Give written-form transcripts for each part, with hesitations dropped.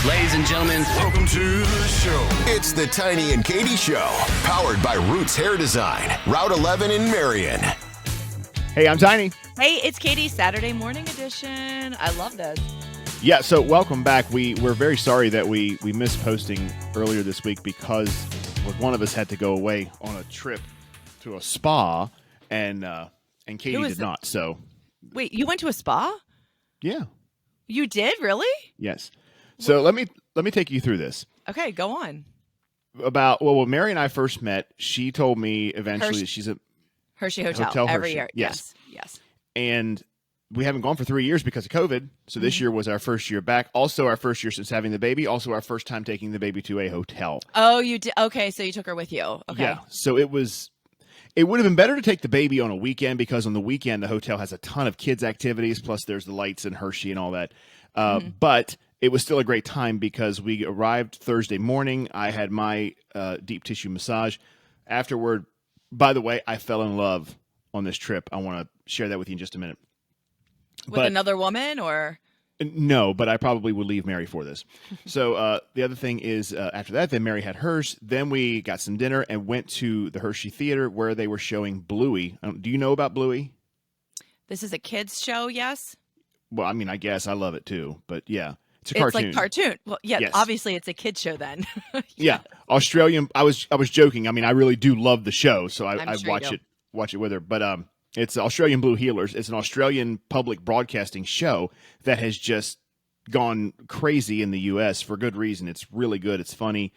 Ladies and gentlemen, Welcome to the show. It's the Tiny and Katy Show, powered by Roots Hair Design, Route 11 in Marion. Hey, I'm Tiny. Hey, it's Katy, Saturday morning edition. I love this. Yeah, so welcome back. We're very sorry that we missed posting earlier this week because one of us had to go away on a trip to a spa, and Katy did not. So, wait, you went to a spa? Yeah. You did, really? Yes. So let me take you through this. Okay, go on. When Mary and I first met, she told me eventually that she's a Hershey Hotel every Hershey. year. Yes. And we haven't gone for 3 years because of COVID. So this year was our first year back. Also our first year since having the baby. Also our first time taking the baby to a hotel. Oh, you did? Okay, so you took her with you. Okay. Yeah. So it would have been better to take the baby on a weekend because on the weekend the hotel has a ton of kids activities. Plus there's the lights and Hershey and all that. But it was still a great time because we arrived Thursday morning. I had my deep tissue massage. Afterward, by the way, I fell in love on this trip. I want to share that with you in just a minute. With another woman or? No, but I probably would leave Mary for this. So the other thing is after that, then Mary had hers. Then we got some dinner and went to the Hershey Theater where they were showing Bluey. Do you know about Bluey? This is a kids show, yes? Well, I mean, I guess I love it too, but yeah. It's a cartoon. It's like cartoon. Well, yeah, Yes. Obviously it's a kids show then. Yeah. Australian. I was joking. I mean, I really do love the show, so I sure watch it with her. But it's Australian Blue Healers. It's an Australian public broadcasting show that has just gone crazy in the U.S. for good reason. It's really good. It's funny.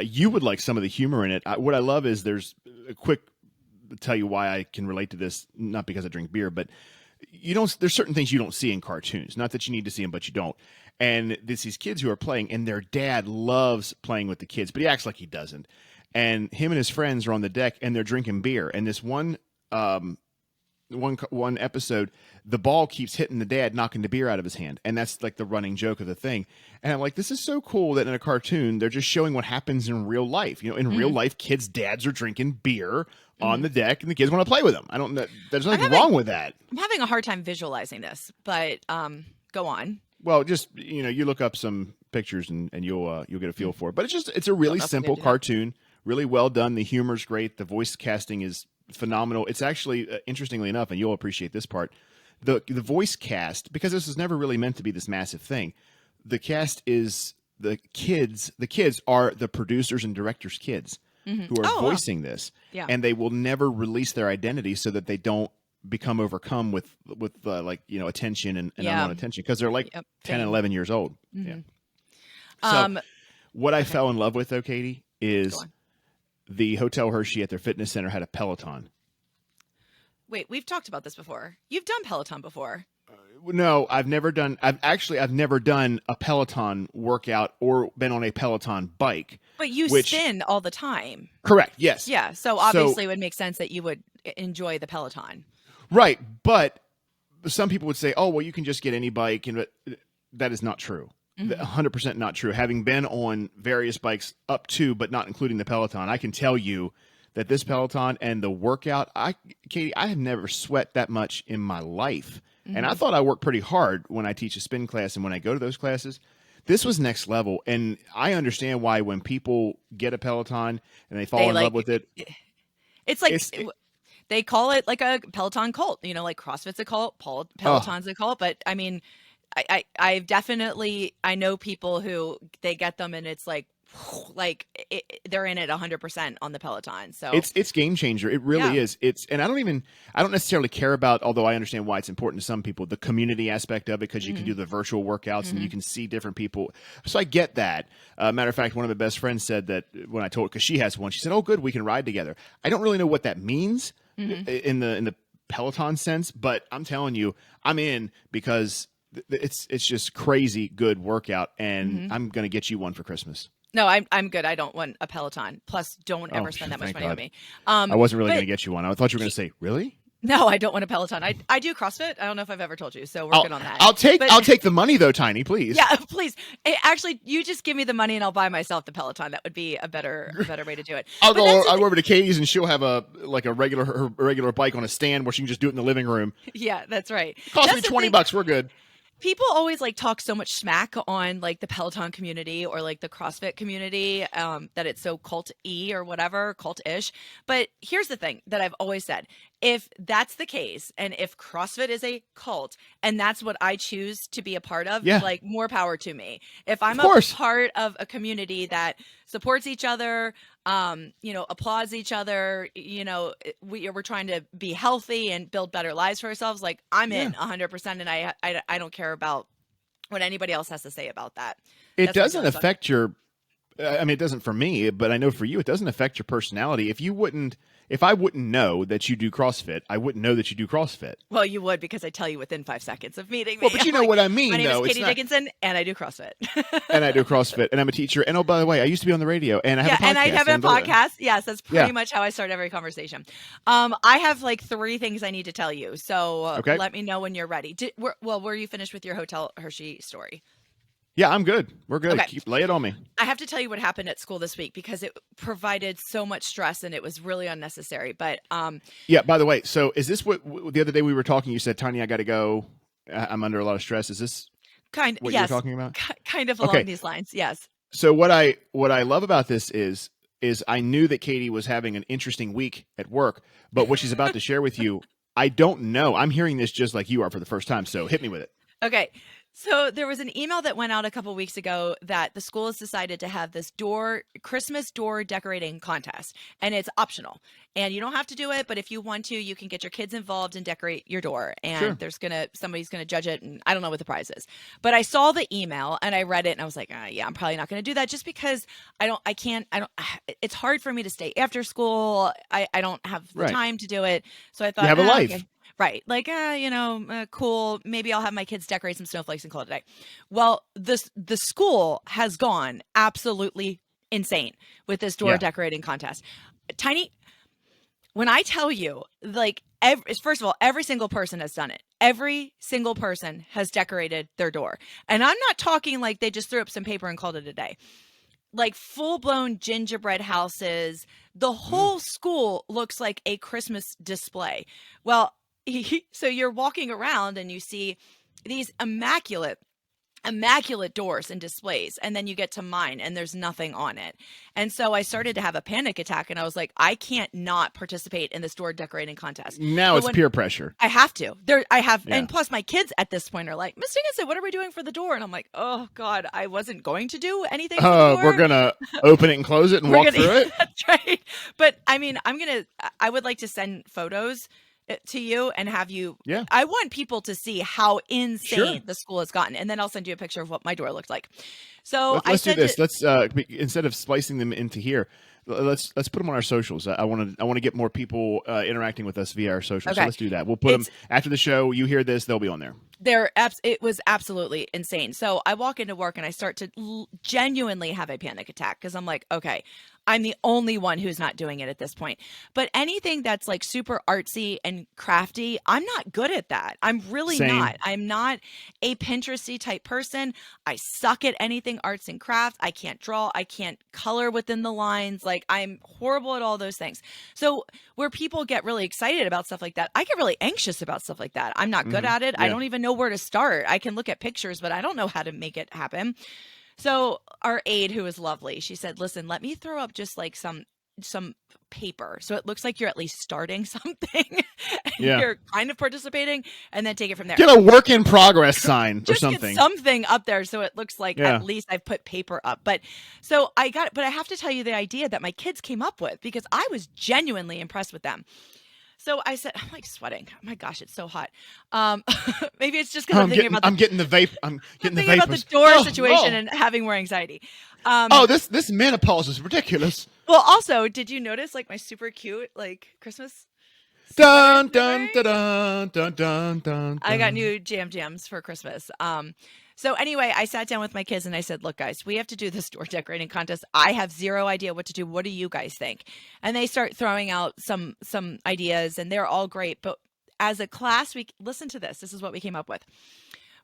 You would like some of the humor in it. What I love is there's a quick tell you why I can relate to this. Not because I drink beer, but there's certain things you don't see in cartoons. Not that you need to see them, but you don't. And there's these kids who are playing, and their dad loves playing with the kids, but he acts like he doesn't. And him and his friends are on the deck, and they're drinking beer. And this one episode, the ball keeps hitting the dad, knocking the beer out of his hand. And that's like the running joke of the thing. And I'm like, this is so cool that in a cartoon, they're just showing what happens in real life. In real life, kids' dads are drinking beer on the deck, and the kids want to play with them. I don't know. There's nothing wrong with that. I'm having a hard time visualizing this, but go on. Well, just you look up some pictures and you'll get a feel for it. But it's a really simple cartoon, really well done. The humor's great. The voice casting is phenomenal. It's actually interestingly enough, and you'll appreciate this part. The voice cast, because this was never really meant to be this massive thing. The cast is the kids. The kids are the producers and directors' kids who are voicing this, and they will never release their identity so that they don't become overcome with attention and unwanted attention because they're like 10 and 11 years old. Yeah. So what I fell in love with though, Katy, is the Hotel Hershey at their fitness center had a Peloton. Wait, we've talked about this before. You've done Peloton before. No, I've never done a Peloton workout or been on a Peloton bike. But you spin all the time. Correct. Yes. Yeah. So obviously it would make sense that you would enjoy the Peloton. Right, but some people would say, "Oh, well, you can just get any bike," and that is not true. 100% not true. Having been on various bikes up to, but not including the Peloton, I can tell you that this Peloton and the workout, Katy, I have never sweat that much in my life, and I thought I worked pretty hard when I teach a spin class and when I go to those classes. This was next level, and I understand why when people get a Peloton and they fall in love with it. It's like. They call it like a Peloton cult, like CrossFit's a cult, Peloton's a cult. But I mean, I know people who they get them and it's like they're in it 100% on the Peloton. So it's game changer. It really is. And I don't necessarily care about, although I understand why it's important to some people, the community aspect of it, because you can do the virtual workouts and you can see different people. So I get that. Matter of fact, one of my best friends said that when I told her, because she has one, she said, "Oh, good, we can ride together." I don't really know what that means in the Peloton sense, but I'm telling you, I'm in because it's just crazy good workout, and I'm going to get you one for Christmas. No, I'm good. I don't want a Peloton. Plus, don't ever spend that much money on me. I wasn't really going to get you one. I thought you were going to say, "Really?" No, I don't want a Peloton. I do CrossFit. I don't know if I've ever told you, so we're good on that. I'll take the money though, Tiny, please. Yeah, please. Actually, you just give me the money and I'll buy myself the Peloton. That would be a better way to do it. I'll go over to Katie's and she'll have her regular bike on a stand where she can just do it in the living room. Yeah, that's right. Cost me $20. We're good. people always like talk so much smack on like the Peloton community or like the CrossFit community, that it's so cult-y or whatever, cult-ish. But here's the thing that I've always said. If that's the case, and if CrossFit is a cult and that's what I choose to be a part of, Yeah. like more power to me. If I'm Of a course. part of a community that supports each other, applauds each other, we're trying to be healthy and build better lives for ourselves. Like I'm in 100%, and I don't care about what anybody else has to say about that. It doesn't affect your, I mean, it doesn't for me, but I know for you, it doesn't affect your personality. If I wouldn't know that you do CrossFit, I wouldn't know that you do CrossFit. Well, you would, because I tell you within 5 seconds of meeting me. Well, but you know what I mean, my name though. is Katy Dickinson, and I do CrossFit. And I do CrossFit, and I'm a teacher. And oh, by the way, I used to be on the radio, and I have a podcast. And I have a podcast. Yes, that's pretty much how I start every conversation. I have like 3 things I need to tell you, so let me know when you're ready. Were you finished with your Hotel Hershey story? Yeah, I'm good. We're good. Okay. Lay it on me. I have to tell you what happened at school this week, because it provided so much stress and it was really unnecessary. But yeah, by the way, so is this what the other day we were talking, you said, Tanya, I got to go. I'm under a lot of stress. Is this what you're talking about? Kind of along these lines, yes. So what I love about this is I knew that Katy was having an interesting week at work, but what she's about to share with you, I don't know. I'm hearing this just like you are for the first time, so hit me with it. Okay. So there was an email that went out a couple weeks ago that the school has decided to have this Christmas door decorating contest, and it's optional. And you don't have to do it, but if you want to, you can get your kids involved and decorate your door. And somebody's gonna judge it, and I don't know what the prize is. But I saw the email and I read it, and I was like, yeah, I'm probably not gonna do that, just because it's hard for me to stay after school. I don't have the time to do it. So I thought, you have a life. Okay. Right. Like, cool. Maybe I'll have my kids decorate some snowflakes and call it a day. Well, the school has gone absolutely insane with this door decorating contest. Tiny, when I tell you, like, first of all, every single person has done it. Every single person has decorated their door. And I'm not talking like they just threw up some paper and called it a day. Like full-blown gingerbread houses. The whole school looks like a Christmas display. Well, so you're walking around and you see these immaculate doors and displays, and then you get to mine and there's nothing on it. And so I started to have a panic attack, and I was like, I can't not participate in this door decorating contest. Now it's peer pressure. I have to. And plus my kids at this point are like, Miss Dickinson, what are we doing for the door? And I'm like, oh God, I wasn't going to do anything for the door. We're gonna open it and close it and walk through it. That's right. But I mean, I would like to send photos to you and have you. Yeah. I want people to see how insane the school has gotten, and then I'll send you a picture of what my door looked like. So let's do this. Let's instead of splicing them into here, let's put them on our socials. I want to get more people interacting with us via our socials. Okay. So let's do that. We'll put them after the show. You hear this, they'll be on there. It was absolutely insane. So I walk into work and I start to genuinely have a panic attack, because I'm like, okay, I'm the only one who's not doing it at this point. But anything that's like super artsy and crafty, I'm not good at that. I'm really not. I'm not a Pinteresty type person. I suck at anything arts and crafts. I can't draw. I can't color within the lines. Like, I'm horrible at all those things. So where people get really excited about stuff like that, I get really anxious about stuff like that. I'm not good at it. Yeah. I don't even know where to start. I can look at pictures, but I don't know how to make it happen. So our aide, who was lovely, she said, listen, let me throw up just like some paper, so it looks like you're at least starting something and you're kind of participating, and then take it from there. Get a work in progress sign or something. Get something up there so it looks like at least I've put paper up. But so I have to tell you the idea that my kids came up with, because I was genuinely impressed with them. So I said, I'm like sweating. Oh my gosh, it's so hot. Maybe it's just because I'm getting the vape. I'm thinking about the door situation and having more anxiety. This menopause is ridiculous. Well, also, did you notice like my super cute like Christmas? Dun dun dun dun dun dun dun. I got new jams for Christmas. So anyway, I sat down with my kids and I said, look, guys, we have to do this door decorating contest. I have zero idea what to do. What do you guys think? And they start throwing out some ideas, and they're all great. But as a class, listen to this. This is what we came up with.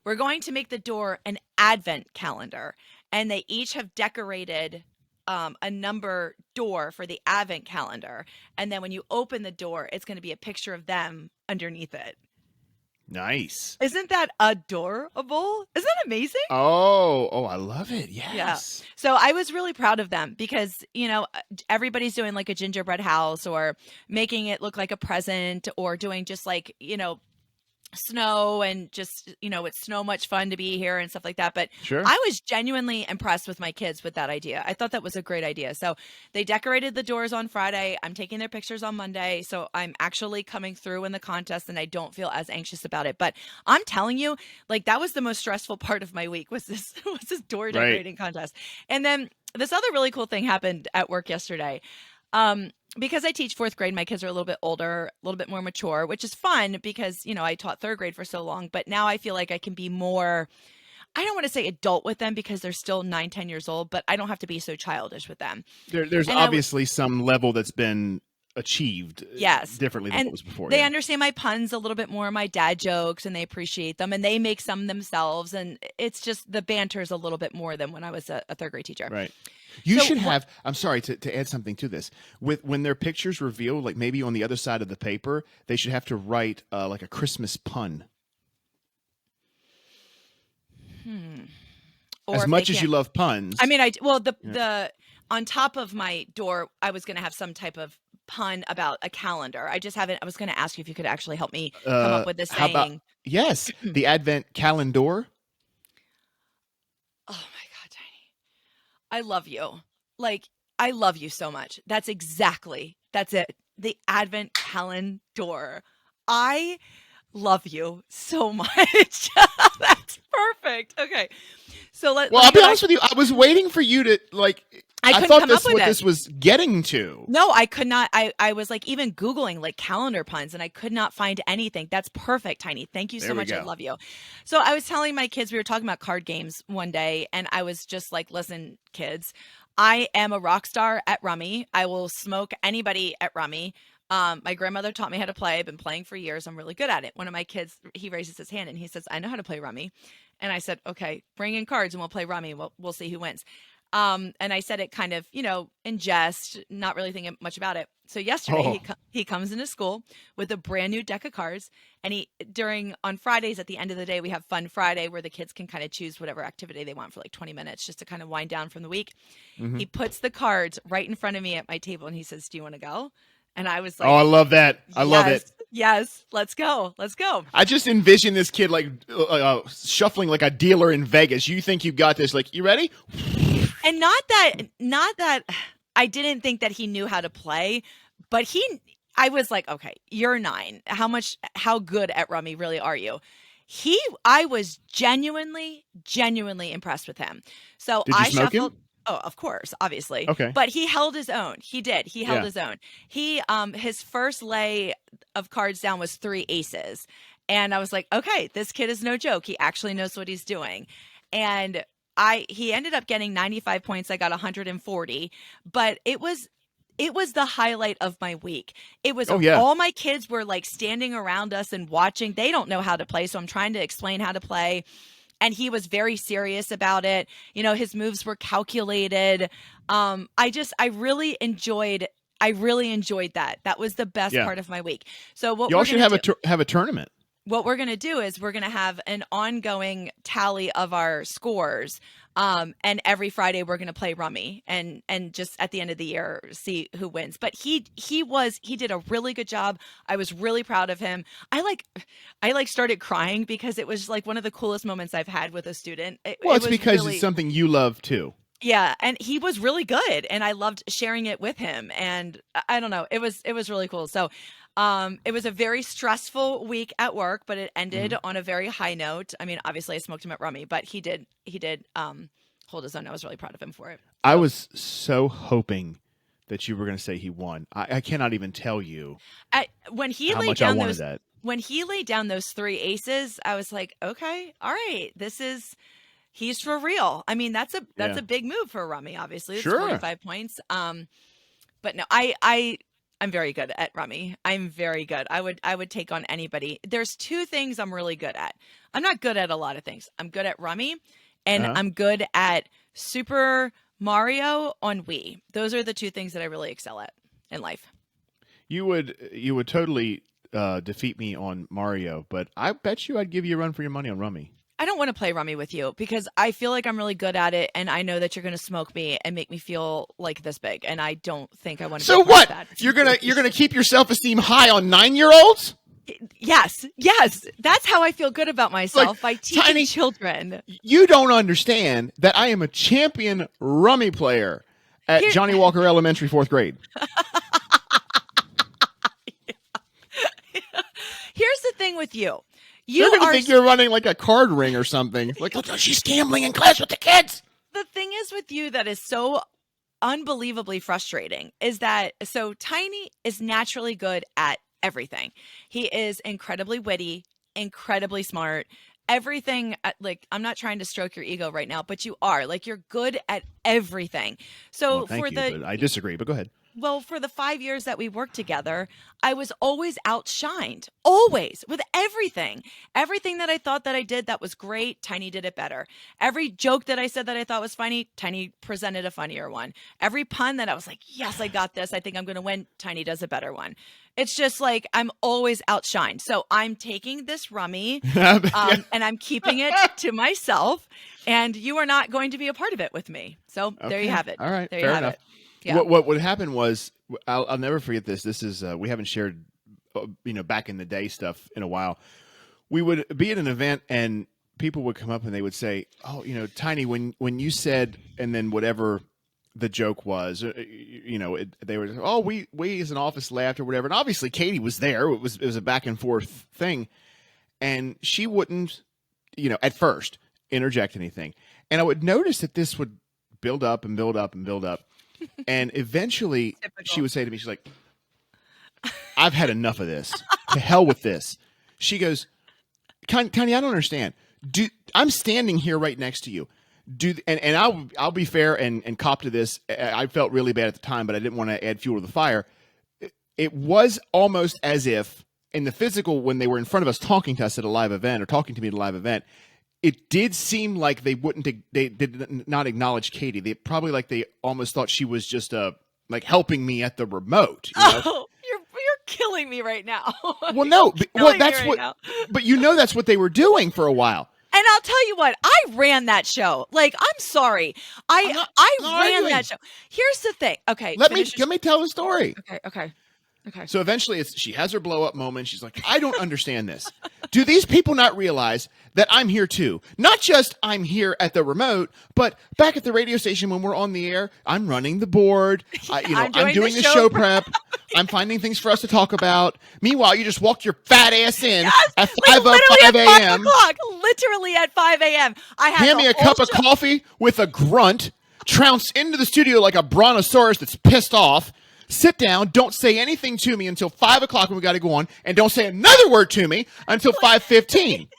We're going to make the door an advent calendar, and they each have decorated a number door for the advent calendar. And then when you open the door, it's going to be a picture of them underneath it. Nice. Isn't that adorable? Isn't that amazing? Oh, I love it. Yes. Yeah. So I was really proud of them because, everybody's doing like a gingerbread house or making it look like a present or doing just like, snow and just, it's so much fun to be here and stuff like that. But Sure. I was genuinely impressed with my kids with that idea. I thought that was a great idea. So they decorated the doors on Friday. I'm taking their pictures on Monday. So I'm actually coming through in the contest and I don't feel as anxious about it. But I'm telling you, like that was the most stressful part of my week was this door decorating contest. And then this other really cool thing happened at work yesterday. Because I teach fourth grade, my kids are a little bit older, a little bit more mature, which is fun because, I taught third grade for so long, but now I feel like I can be more, I don't want to say adult with them because they're still 9, 10 years old, but I don't have to be so childish with them. There's obviously some level that's been achieved differently than what was before. They understand my puns a little bit more, my dad jokes, and they appreciate them, and they make some themselves, and it's just the banter is a little bit more than when I was a third grade teacher. Right. You should have, I'm sorry to add something to this. When their pictures reveal, like maybe on the other side of the paper, they should have to write like a Christmas pun. Or as much as you love puns. I mean, the on top of my door, I was going to have some type of pun about a calendar. I just haven't. I was going to ask you if you could actually help me come up with this saying. Yes, the Advent calendar. Oh my God, Tiny. I love you. Like, I love you so much. That's it. The Advent calendar. I love you so much. That's perfect. Okay. So I'll be honest with you. I was waiting for you to I thought this what this was getting to. No, I could not. I was like even Googling like calendar puns and I could not find anything. That's perfect, Tiny. Thank you so much. I love you. So I was telling my kids, we were talking about card games one day and I was just like, listen, kids, I am a rock star at Rummy. I will smoke anybody at Rummy. My grandmother taught me how to play. I've been playing for years. I'm really good at it. One of my kids, he raises his hand and he says, I know how to play Rummy. And I said, okay, bring in cards and we'll play Rummy. We'll see who wins. And I said it kind of, in jest, not really thinking much about it. So yesterday he comes into school with a brand new deck of cards. And on Fridays at the end of the day, we have Fun Friday where the kids can kind of choose whatever activity they want for like 20 minutes just to kind of wind down from the week. Mm-hmm. He puts the cards right in front of me at my table and he says, do you want to go? And I was like, oh, I love that. I love it. Yes. Let's go. Let's go. I just envision this kid like shuffling like a dealer in Vegas. You think you got this? Like, you ready? And not that I didn't think that he knew how to play, but I was like, okay, you're 9. How good at Rummy really are you? I was genuinely impressed with him. So Did you smoke him? Oh, of course, obviously. Okay. But he held his own. He did. He held his own. His first lay of cards down was 3 aces. And I was like, okay, this kid is no joke. He actually knows what he's doing. And he ended up getting 95 points. I got 140, but it was the highlight of my week. It was all my kids were like standing around us and watching. They don't know how to play. So I'm trying to explain how to play. And he was very serious about it. His moves were calculated. I really enjoyed that. That was the best part of my week. So what y'all should have a tournament. What we're going to do is we're going to have an ongoing tally of our scores. And every Friday we're going to play Rummy and just at the end of the year, see who wins. But he did a really good job. I was really proud of him. I started crying because it was like one of the coolest moments I've had with a student. It's because it's something you love too. Yeah. And he was really good and I loved sharing it with him. And I don't know, it was really cool. So it was a very stressful week at work, but it ended on a very high note. I mean, obviously I smoked him at Rummy, but he did hold his own. I was really proud of him for it. So. I was so hoping that you were going to say he won. I cannot even tell you when he how laid much down I wanted those, that. When he laid down those 3 aces, I was like, okay, all right, he's for real. I mean, that's a big move for Rummy, obviously. It's 45 points. But no, I'm very good at Rummy. I'm very good. I would take on anybody. There's 2 things I'm really good at. I'm not good at a lot of things. I'm good at Rummy and I'm good at Super Mario on Wii. Those are the 2 things that I really excel at in life. You would totally defeat me on Mario, but I bet you I'd give you a run for your money on Rummy. I don't want to play Rummy with you because I feel like I'm really good at it, and I know that you're going to smoke me and make me feel like this big, and I don't think I want to. So what? You're gonna keep your self-esteem high on 9-year-olds? Yes, that's how I feel good about myself, by teaching Tiny, children. You don't understand that I am a champion Rummy player at Johnny Walker Elementary, 4th grade. Here's the thing with you. You're going to think you're running like a card ring or something. Like, oh, she's gambling in class with the kids. The thing is with you that is so unbelievably frustrating is that, so Tiny is naturally good at everything. He is incredibly witty, incredibly smart. Everything, like, I'm not trying to stroke your ego right now, but you are. Like, you're good at everything. So but I disagree, but go ahead. Well, for the 5 years that we worked together, I was always outshined, always, with everything. Everything that I thought that I did that was great, Tiny did it better. Every joke that I said that I thought was funny, Tiny presented a funnier one. Every pun that I was like, yes, I got this, I think I'm going to win, Tiny does a better one. It's just like I'm always outshined. So I'm taking this Rummy and I'm keeping it to myself, and you are not going to be a part of it with me. So there you have it. All right, there fair you have enough. it. Yeah. What would happen was, I'll never forget this. This is we haven't shared, back in the day stuff in a while. We would be at an event and people would come up and they would say, "Oh, Tiny, when you said," and then whatever the joke was, they were, "Oh, we as an office laughed," or whatever. And obviously, Katy was there. It was a back and forth thing, and she wouldn't, at first interject anything. And I would notice that this would build up and build up and build up. And eventually she would say to me, she's like, "I've had enough of this. To hell with this." She goes, Tiny, I don't understand. I'm standing here right next to you. And I'll be fair and cop to this. I felt really bad at the time, but I didn't want to add fuel to the fire. It was almost as if in the physical, when they were in front of us talking to us at a live event or talking to me at a live event, it did seem like they did not acknowledge Katy. They probably they almost thought she was just like helping me at the remote. Oh, you're killing me right now. Well, no, that's what. Now. But that's what they were doing for a while. And I'll tell you what, I ran that show. Like, I'm sorry, I ran that show. Here's the thing. Okay, let me tell the story. Okay. So eventually she has her blow up moment. She's like, "I don't understand this. Do these people not realize that I'm here too? Not just I'm here at the remote, but back at the radio station when we're on the air, I'm running the board. I'm doing the show prep. I'm finding things for us to talk about. Meanwhile, you just walked your fat ass in at 5:05 a.m. Literally at 5 a.m. Hand me a cup of coffee with a grunt, trounce into the studio like a brontosaurus that's pissed off. Sit down, don't say anything to me until 5 o'clock when we got to go on, and don't say another word to me until 5:15.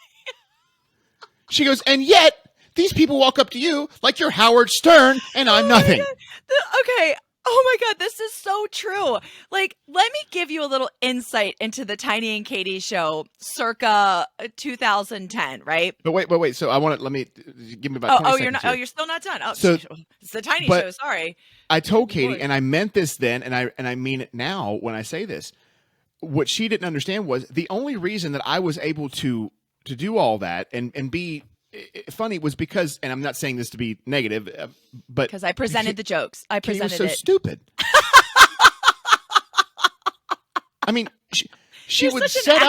She goes, and yet, these people walk up to you like you're Howard Stern, and I'm nothing. Okay. Oh my God, this is so true. Like, let me give you a little insight into the Tiny and Katy show circa 2010, right? But wait. So let me give me about 20 seconds here. You're still not done. Oh, so it's the Tiny show. Sorry. I told Katy, and I meant this then, and I mean it now when I say this. What she didn't understand was the only reason that I was able to do all that and be funny was because, and I'm not saying this to be negative, but because I presented the jokes. I presented it was so stupid. I mean, she would set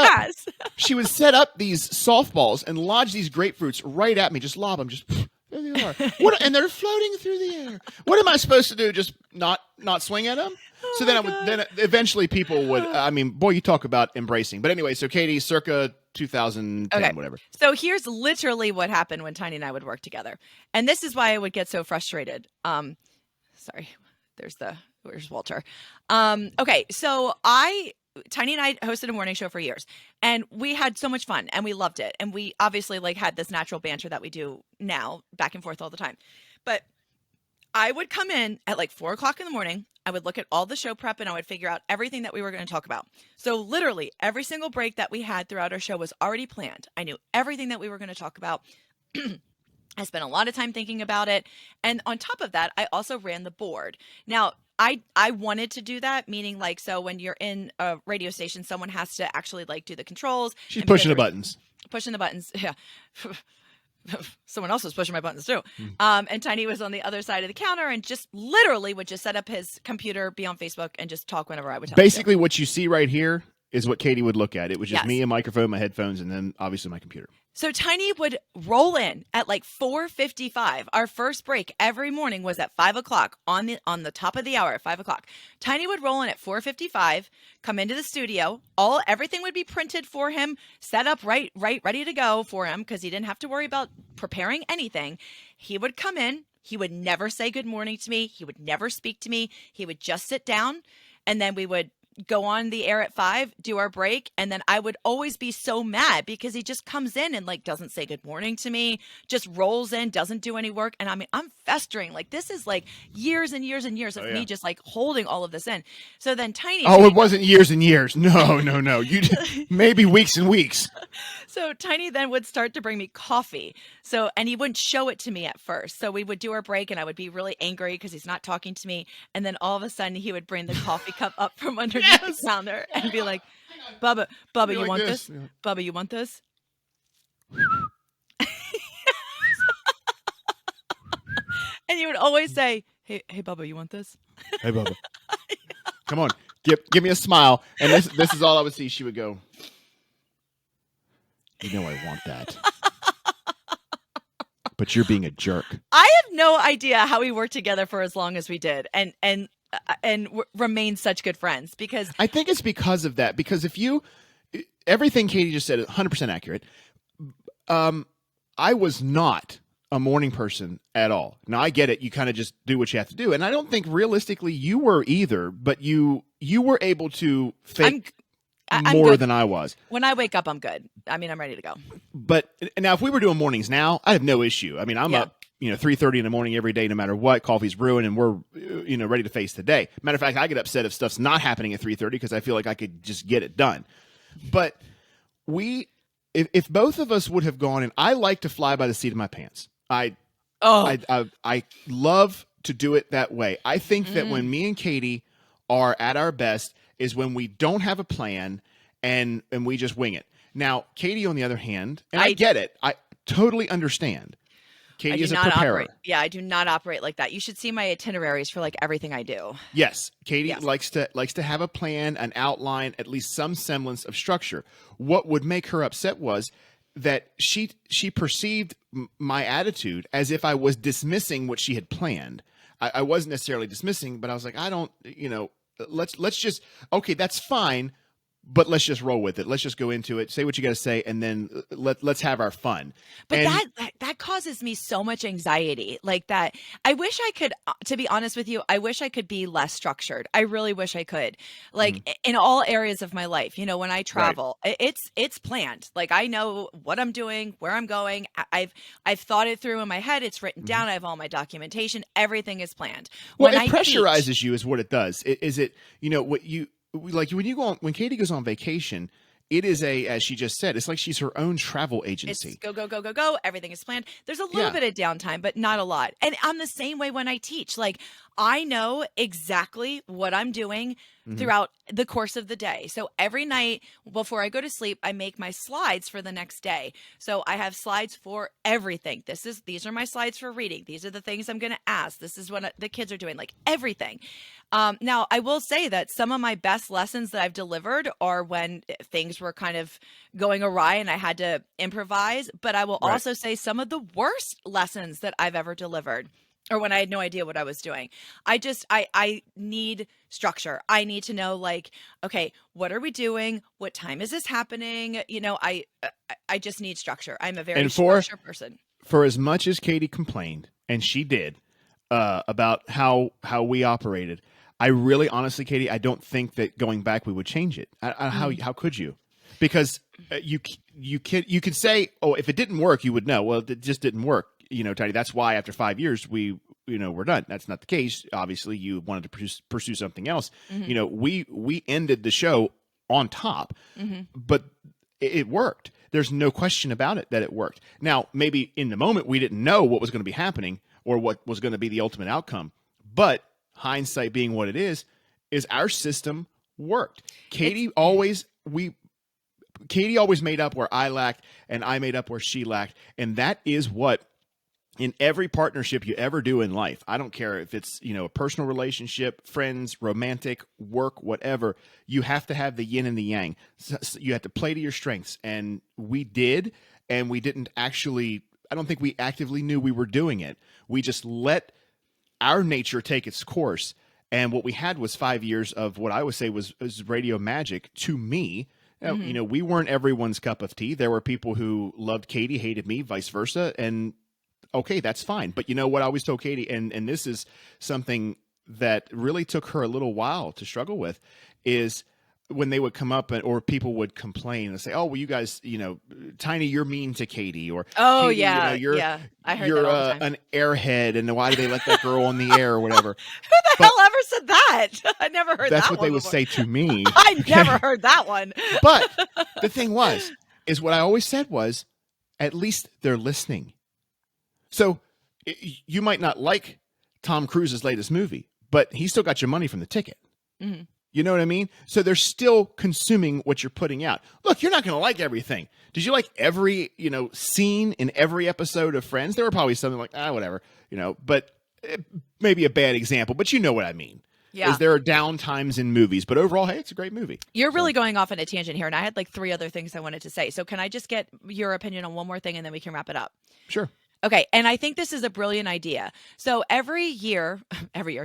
up these softballs and lodge these grapefruits right at me, just lob them, just there they are. And they're floating through the air. What am I supposed to do? Just not swing at them? So then eventually people would. I mean, boy, you talk about embracing. But anyway, so Katy, circa 2010, whatever. So here's literally what happened when Tiny and I would work together, and this is why I would get so frustrated. Sorry, where's Walter? Okay, so Tiny and I hosted a morning show for years, and we had so much fun, and we loved it, and we obviously had this natural banter that we do now, back and forth all the time. But I would come in at 4 o'clock in the morning. I would look at all the show prep and I would figure out everything that we were going to talk about. So literally every single break that we had throughout our show was already planned. I knew everything that we were going to talk about. I spent a lot of time thinking about it. And on top of that, I also ran the board. Now, I wanted to do that, meaning like, so when you're in a radio station, someone has to actually like do the controls. She's and pushing the buttons. Pushing the buttons. Yeah. Someone else was pushing my buttons too. And Tiny was on the other side of the counter and just literally would just set up his computer, be on Facebook, and just talk whenever I would tell him Basically, what you see right here is what Katy would look at. It was just Yes. me, a microphone, my headphones, and then obviously my computer. So Tiny would roll in at like 4:55. Our first break every morning was at 5 o'clock on the top of the hour at 5 o'clock. Tiny would roll in at 4:55, come into the studio. Everything would be printed for him, set up right, ready to go for him because he didn't have to worry about preparing anything. He would come in. He would never say good morning to me. He would never speak to me. He would just sit down, and then we would go on the air at 5, do our break, and then I would always be so mad because he just comes in and like doesn't say good morning to me, just rolls in, doesn't do any work, and I mean I'm festering. Like this is like years and years and years of me just like holding all of this in. So then Tiny it wasn't years and years. No. You maybe weeks and weeks. So Tiny then would start to bring me coffee. And he wouldn't show it to me at first. So we would do our break and I would be really angry because he's not talking to me. And then all of a sudden he would bring the coffee cup up from underneath the counter and be like, Bubba, you want this? Yeah. Bubba, you want this? And he would always say, hey, Bubba, you want this? Hey, Bubba. Come on. Give me a smile. And this is all I would see. She would go, you know I want that. But you're being a jerk. I have no idea how we worked together for as long as we did and remain such good friends because I think it's because of that. Because everything Katy just said is 100% accurate. I was not a morning person at all. Now I get it. You kind of just do what you have to do. And I don't think realistically you were either, but you were able to fake I'm more good. than I was. When I wake up, I'm good. I mean, I'm ready to go. But now if we were doing mornings now, I have no issue. I mean, I'm up, 3:30 in the morning every day, no matter what. Coffee's brewing and we're, ready to face the day. Matter of fact, I get upset if stuff's not happening at 3:30 because I feel like I could just get it done. But if both of us would have gone, and I like to fly by the seat of my pants. I love to do it that way. I think that when me and Katy are at our best is when we don't have a plan and we just wing it. Now, Katy, on the other hand, and I get it. I totally understand. Katy is a preparer. I do not operate like that. You should see my itineraries for like everything I do. Yes, Katy likes to have a plan, an outline, at least some semblance of structure. What would make her upset was that she perceived my attitude as if I was dismissing what she had planned. I wasn't necessarily dismissing, but I was like, I don't, let's just, okay, that's fine, but let's just roll with it. Let's just go into it, say what you got to say, and then let's have our fun. But that causes me so much anxiety. Like that, I wish I could, to be honest with you, I wish I could be less structured. I really wish I could. Like in all areas of my life, when I travel, it's planned. Like I know what I'm doing, where I'm going. I've thought it through in my head. It's written down. I have all my documentation. Everything is planned. Well, it pressurizes you is what it does. Is it, what you, like when Katy goes on vacation, it is as she just said, it's like she's her own travel agency. It's go. Everything is planned. There's a little bit of downtime, but not a lot. And I'm the same way when I teach. Like I know exactly what I'm doing throughout the course of the day. So every night before I go to sleep, I make my slides for the next day. So I have slides for everything. These are my slides for reading. These are the things I'm going to ask. This is what the kids are doing, like everything. Now, I will say that some of my best lessons that I've delivered are when things were kind of going awry and I had to improvise. But I will also say some of the worst lessons that I've ever delivered or when I had no idea what I was doing. I need structure. I need to know, like, okay, what are we doing? What time is this happening? I just need structure. I'm a very structured person. For as much as Katy complained, and she did, about how we operated, I really, honestly, Katy, I don't think that going back we would change it. How could you? Because you could say, oh, if it didn't work, you would know. Well, it just didn't work. Tiny. That's why after 5 years we're done. That's not the case. Obviously, you wanted to pursue something else. We ended the show on top, but it worked. there's no question about it that it worked. Now, maybe in the moment we didn't know what was going to be happening or what was going to be the ultimate outcome. But hindsight being what it is our system worked. Katy always made up where I lacked, and I made up where she lacked. And that is what, in every partnership you ever do in life, I don't care if it's, a personal relationship, friends, romantic, work, whatever, you have to have the yin and the yang. So you have to play to your strengths. And we did, and we didn't actually, I don't think we actively knew we were doing it. We just let our nature take its course. And what we had was 5 years of what I would say was radio magic to me. Mm-hmm. We weren't everyone's cup of tea. There were people who loved Katy, hated me, vice versa. And okay, that's fine. But you know what I always told Katy, and this is something that really took her a little while to struggle with, is when they would come up or people would complain and say, "Oh, well, you guys, Tiny, you're mean to Katy," or "Oh, Katy, yeah, I heard you're that all the time. An airhead, and why do they let that girl on the air or whatever?" Who the hell ever said that? I never heard that. That's what they would say to me. I never heard that one. But the thing is what I always said was, at least they're listening. So you might not like Tom Cruise's latest movie, but he still got your money from the ticket. Mm-hmm. You know what I mean? So they're still consuming what you're putting out. Look, you're not going to like everything. Did you like every, scene in every episode of Friends? There were probably something like, whatever, but maybe a bad example, but you know what I mean. Yeah. Is there are down times in movies, but overall, hey, it's a great movie. You're really going off on a tangent here, and I had like 3 other things I wanted to say. So can I just get your opinion on one more thing, and then we can wrap it up? Sure. Okay. And I think this is a brilliant idea. So every year,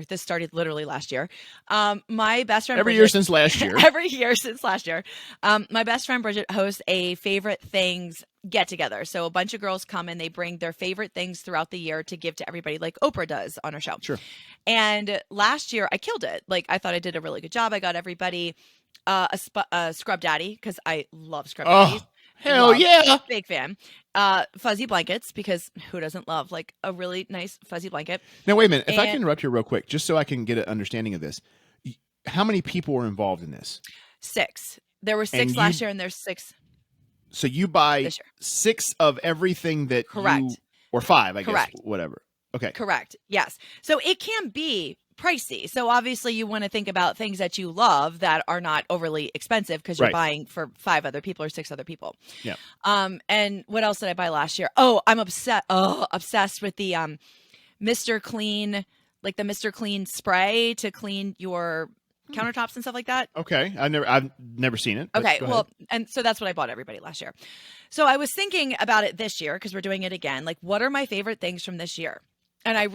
this started literally last year. My best friend, every year since last year, my best friend Bridget hosts a favorite things get together. So a bunch of girls come and they bring their favorite things throughout the year to give to everybody, like Oprah does on her show. Sure. And last year I killed it. Like, I thought I did a really good job. I got everybody a scrub daddy, because I love scrub daddies. Hell yeah. Big fan. Fuzzy blankets, because who doesn't love like a really nice fuzzy blanket? Now, wait a minute. If I can interrupt you real quick, just so I can get an understanding of this. How many people were involved in this? 6. There were 6 last year, and there's 6. So you buy 6 of everything that Correct. Or 5, I guess, whatever. Okay. Correct. Yes. So it can be pricey. So obviously you want to think about things that you love that are not overly expensive, because you're buying for 5 other people or 6 other people. Yeah. And what else did I buy last year? Oh, I'm obsessed with the Mr. Clean, like the Mr. Clean spray to clean your countertops and stuff like that. Okay. I've never seen it. Okay. Well, and so that's what I bought everybody last year. So I was thinking about it this year, because we're doing it again. Like, what are my favorite things from this year? And I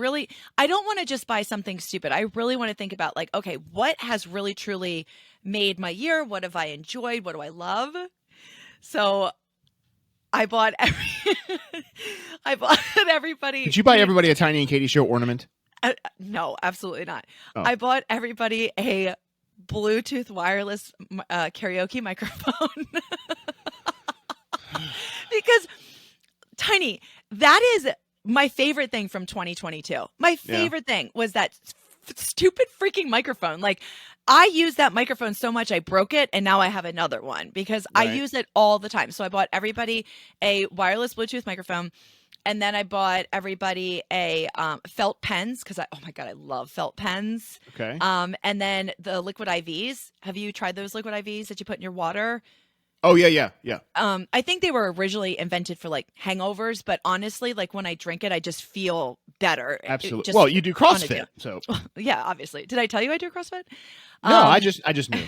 don't want to just buy something stupid. I really want to think about, like, okay, what has really truly made my year? What have I enjoyed? What do I love? So I bought everybody. Did you buy everybody a Tiny and Katy Show ornament? No, absolutely not. Oh. I bought everybody a Bluetooth wireless karaoke microphone. Because, Tiny, that is my favorite thing from 2022. My favorite thing was that stupid freaking microphone. Like, I use that microphone so much I broke it, and now I have another one because I use it all the time. So I bought everybody a wireless Bluetooth microphone, and then I bought everybody a felt pens, because oh my God, I love felt pens. Okay. And then the liquid IVs. Have you tried those liquid IVs that you put in your water? Oh, yeah. I think they were originally invented for like hangovers, but honestly, like when I drink it, I just feel better. Absolutely. Well, you do CrossFit, so. Yeah, obviously. Did I tell you I do CrossFit? No, I just knew.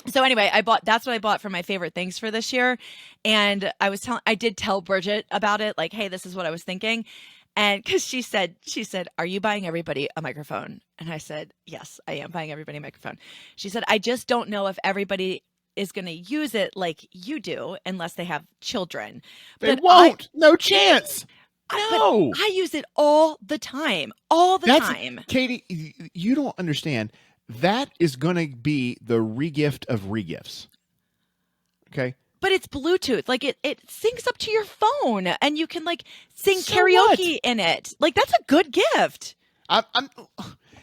So anyway, that's what I bought for my favorite things for this year. And I did tell Bridget about it. Like, hey, this is what I was thinking. And because she said, are you buying everybody a microphone? And I said, yes, I am buying everybody a microphone. She said, I just don't know if everybody is going to use it like you do unless they have children. They won't. No chance. No. But I use it all the time. All the time. Katy, you don't understand. That is going to be the regift of regifts. Okay? But it's Bluetooth. Like, it syncs up to your phone, and you can like sing karaoke in it. Like, that's a good gift.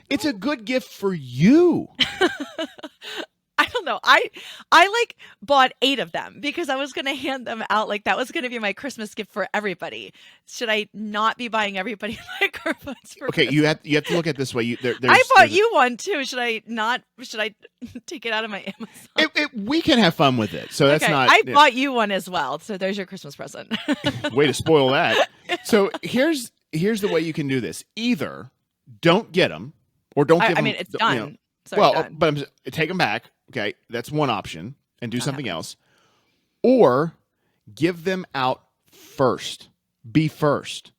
It's a good gift for you. I Hell no. I like bought 8 of them because I was going to hand them out. Like that was going to be my Christmas gift for everybody. Should I not be buying everybody microphones for Okay, Christmas? you have to look at it this way. I bought you one too. Should I take it out of my Amazon? We can have fun with it. So that's Okay, not. I bought you one as well. So there's your Christmas present. Way to spoil that. So here's the way you can do this. Either don't get them or don't give them. I mean, it's done. You know, Sorry, well, done. but take them back. Okay, that's one option, and do something else, or give them out first. Be first,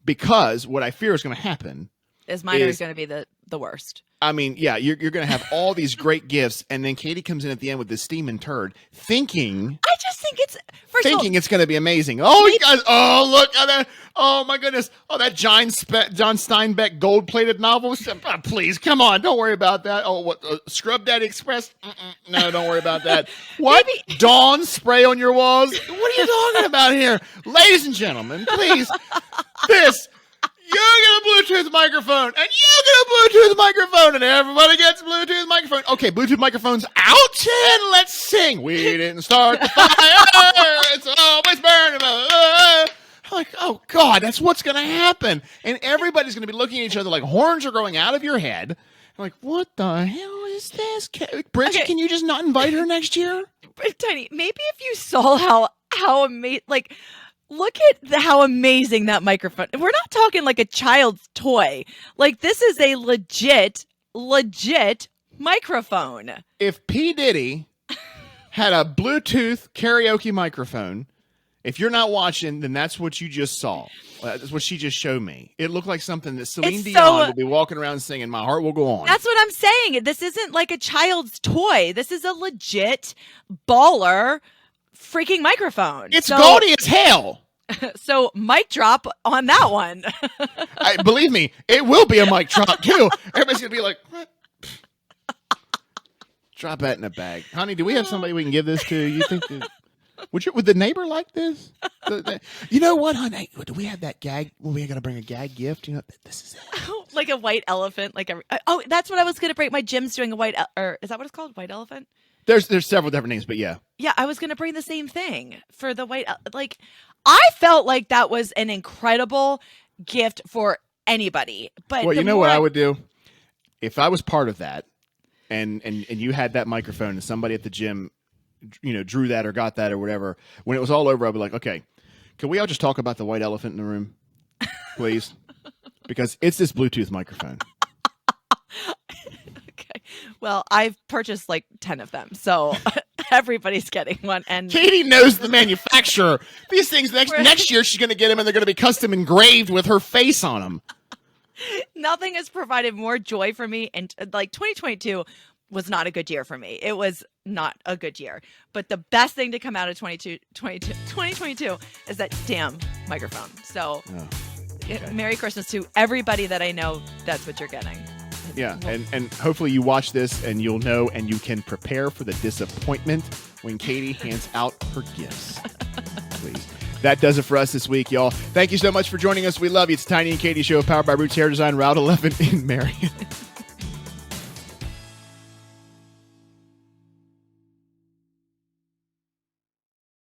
because what I fear is going to happen is mine is going to be the worst. I mean, yeah, you're going to have all these great gifts, and then Katie comes in at the end with this steaming turd, thinking. I just think it's it's going to be amazing. Oh, you guys! Oh, look at that! Oh my goodness! Oh, that John Steinbeck gold-plated novel. Please, come on! Don't worry about that. Oh, what Scrub Daddy Express? No, don't worry about that. What? Dawn spray on your walls? What are you talking about here, ladies and gentlemen? Please, this. You get a Bluetooth microphone, and you get a Bluetooth microphone, and everybody gets a Bluetooth microphone. Okay, Bluetooth microphones out, and let's sing. We didn't start the fire. It's always burning. I'm like, oh, God, that's what's going to happen. And everybody's going to be looking at each other like horns are growing out of your head. I'm like, what the hell is this? Bridget, can you just not invite her next year? Tiny, maybe if you saw how amazing, like, look at how amazing that microphone. We're not talking like a child's toy. Like this is a legit microphone. If P. Diddy had a Bluetooth karaoke microphone, if you're not watching, then that's what you just saw. That's what she just showed me. It looked like something that Celine Dion would be walking around singing, "My Heart Will Go On." That's what I'm saying. This isn't like a child's toy. This is a legit baller freaking microphone. It's gaudy as hell. So mic drop on that one. Believe me, it will be a mic drop too. Everybody's gonna be like, what? Drop that in a bag, honey. Do we have somebody we can give this to? You think? Would the neighbor like this? You know what, honey? Do we have that gag? Well, we gotta bring a gag gift. You know, this is it. Like a white elephant. That's what I was gonna bring. My Jim's doing a white. Or is that what it's called? White elephant. There's several different names, but yeah. Yeah, I was going to bring the same thing for the white. Like, I felt like that was an incredible gift for anybody. But well, you know what I would do if I was part of that, and you had that microphone, and somebody at the gym, you know, drew that or got that or whatever. When it was all over, I'd be like, okay, can we all just talk about the white elephant in the room, please? Because it's this Bluetooth microphone. Well, I've purchased like 10 of them, so everybody's getting one. And Katie knows the manufacturer. These things next year she's going to get them, and they're going to be custom engraved with her face on them. Nothing has provided more joy for me, and like 2022 was not a good year for me. It was not a good year. But the best thing to come out of 2022 is that damn microphone. So Merry Christmas to everybody that I know. That's what you're getting. Yeah, and hopefully you watch this and you'll know and you can prepare for the disappointment when Katie hands out her gifts. Please. That does it for us this week, y'all. Thank you so much for joining us. We love you. It's Tiny and Katie Show, powered by Roots Hair Design, Route 11 in Marion.